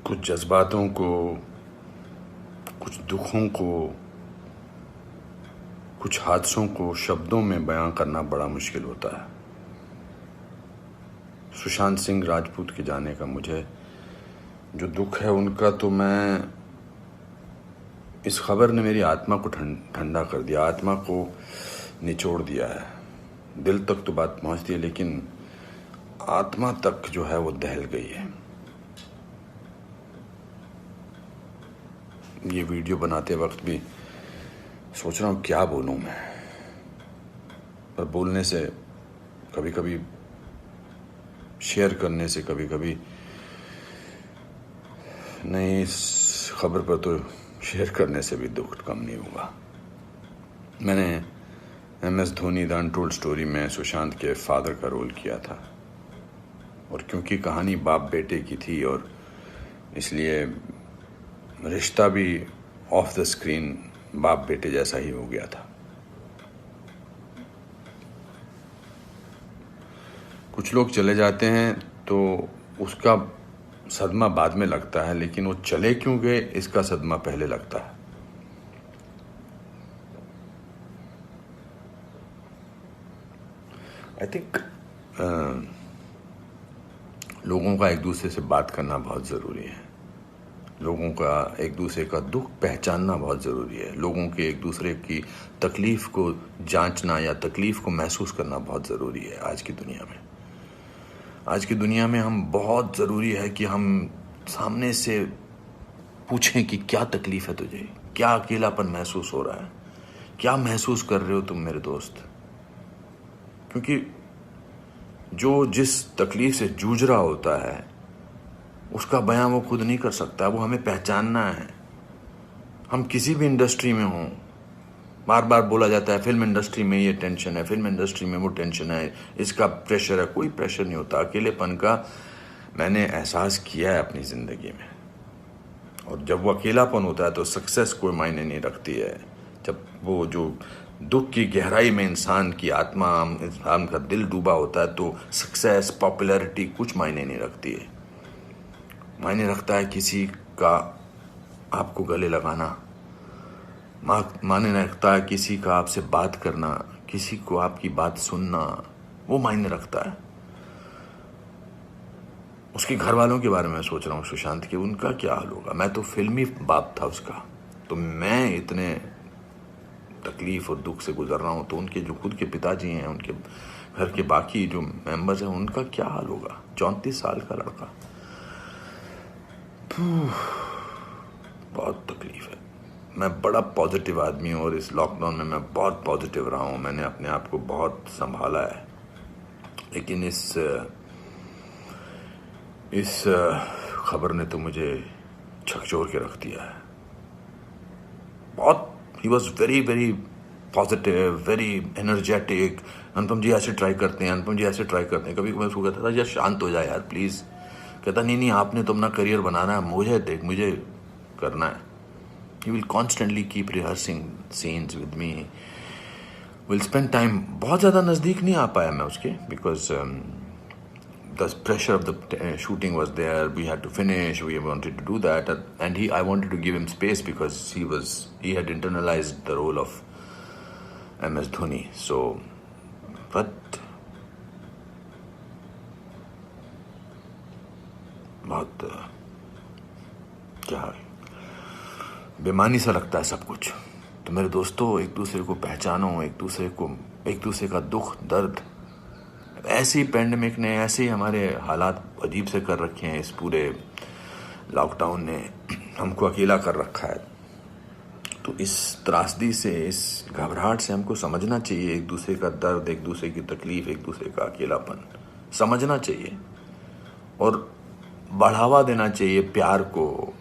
कुछ जज्बातों को, कुछ दुखों को, कुछ हादसों को शब्दों में बयां करना बड़ा मुश्किल होता है। सुशांत सिंह राजपूत के जाने का मुझे जो दुख है उनका, तो मैं इस खबर ने मेरी आत्मा को ठंडा कर दिया, आत्मा को निचोड़ दिया है। दिल तक तो बात पहुंचती है, लेकिन आत्मा तक जो है वो दहल गई है। ये वीडियो बनाते वक्त भी सोच रहा हूँ क्या बोलूँ मैं, पर बोलने से कभी कभी, शेयर करने से कभी कभी नहीं, इस खबर पर तो शेयर करने से भी दुख कम नहीं हुआ। मैंने MS Dhoni the untold story में सुशांत के फादर का रोल किया था, और क्योंकि कहानी बाप बेटे की थी और इसलिए रिश्ता भी ऑफ द स्क्रीन बाप बेटे जैसा ही हो गया था। कुछ लोग चले जाते हैं तो उसका सदमा बाद में लगता है, लेकिन वो चले क्यों गए इसका सदमा पहले लगता है। आई थिंक लोगों का एक दूसरे से बात करना बहुत ज़रूरी है। लोगों का एक दूसरे का दुख पहचानना बहुत ज़रूरी है। लोगों के एक दूसरे की तकलीफ़ को जांचना या तकलीफ़ को महसूस करना बहुत ज़रूरी है आज की दुनिया में। आज की दुनिया में हम बहुत ज़रूरी है कि हम सामने से पूछें कि क्या तकलीफ़ है तुझे, क्या अकेलापन महसूस हो रहा है, क्या महसूस कर रहे हो तुम मेरे दोस्त। क्योंकि जो जिस तकलीफ़ से जूझ रहा होता है उसका बयां वो खुद नहीं कर सकता, वो हमें पहचानना है। हम किसी भी इंडस्ट्री में हों, बार बार बोला जाता है फिल्म इंडस्ट्री में ये टेंशन है, फिल्म इंडस्ट्री में वो टेंशन है, इसका प्रेशर है। कोई प्रेशर नहीं होता। अकेलेपन का मैंने एहसास किया है अपनी ज़िंदगी में, और जब वो अकेलापन होता है तो सक्सेस कोई मायने नहीं रखती है। जब वो जो दुख की गहराई में इंसान की आत्मा, इंसान का दिल डूबा होता है, तो सक्सेस, पॉपुलैरिटी कुछ मायने नहीं रखती है। मायने रखता है किसी का आपको गले लगाना, मायने रखता है किसी का आपसे बात करना, किसी को आपकी बात सुनना, वो मायने रखता है। उसके घर वालों के बारे में सोच रहा हूँ सुशांत के, उनका क्या हाल होगा। मैं तो फिल्मी बाप था उसका, तो मैं इतने तकलीफ और दुख से गुजर रहा हूँ, तो उनके जो खुद के पिताजी हैं, उनके घर के बाकी जो मेंबर्स हैं, उनका क्या हाल होगा। 34 साल का लड़का, बहुत तकलीफ है। मैं बड़ा पॉजिटिव आदमी हूँ और इस लॉकडाउन में मैं बहुत पॉजिटिव रहा हूँ। मैंने अपने आप को बहुत संभाला है, लेकिन इस खबर ने तो मुझे झकझोर के रख दिया है। बहुत ही was very very positive, very energetic. Anupam ji ऐसे ट्राई करते हैं, अनुपम जी ऐसे ट्राई करते हैं। कभी मैं उसको कहता था यार शांत हो जाए यार प्लीज़। कहता नहीं आपने तो अपना करियर बनाना है, मुझे देख, मुझे करना है। He will constantly keep rehearsing scenes with me. We'll spend time. बहुत ज़्यादा नज़दीक नहीं आ पाया मैं उसके, because the pressure of the shooting was there. We had to finish. We wanted to do that, and I wanted to give him space because he had internalized the role of MS Dhoni. So, but बहुत क्या बेमानी सा लगता है सब कुछ। तो मेरे दोस्तों, एक दूसरे को पहचानो, एक दूसरे का दुख दर्द। ऐसे ही पैंडेमिक ने, ऐसे ही हमारे हालात अजीब से कर रखे हैं। इस पूरे लॉकडाउन ने हमको अकेला कर रखा है। तो इस त्रासदी से, इस घबराहट से हमको समझना चाहिए एक दूसरे का दर्द, एक दूसरे की तकलीफ, एक दूसरे का अकेलापन समझना चाहिए और बढ़ावा देना चाहिए प्यार को,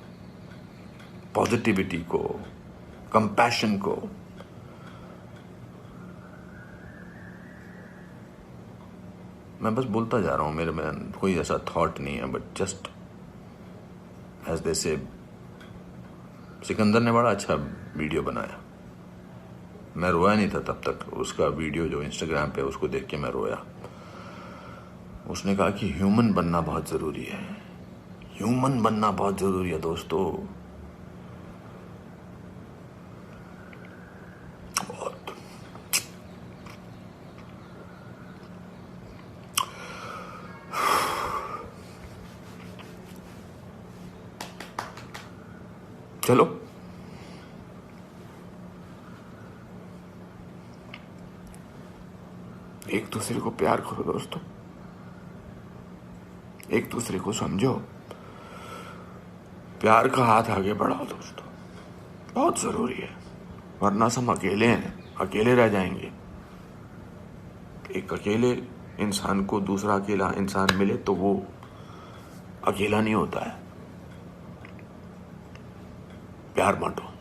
पॉजिटिविटी को, कंपैशन को। मैं बस बोलता जा रहा हूँ, मेरे में कोई ऐसा थॉट नहीं है, बट जस्ट एज दे से। सिकंदर ने बड़ा अच्छा वीडियो बनाया, मैं रोया नहीं था तब तक। उसका वीडियो जो इंस्टाग्राम पे, उसको देख के मैं रोया। उसने कहा कि ह्यूमन बनना बहुत ज़रूरी है। ह्यूमन बनना बहुत जरूरी है दोस्तों। बहुत। चलो एक दूसरे को प्यार करो दोस्तों, एक दूसरे को समझो, प्यार का हाथ आगे बढ़ाओ दोस्तों, बहुत जरूरी है। वरना हम अकेले हैं, अकेले रह जाएंगे। एक अकेले इंसान को दूसरा अकेला इंसान मिले तो वो अकेला नहीं होता है। प्यार बांटो।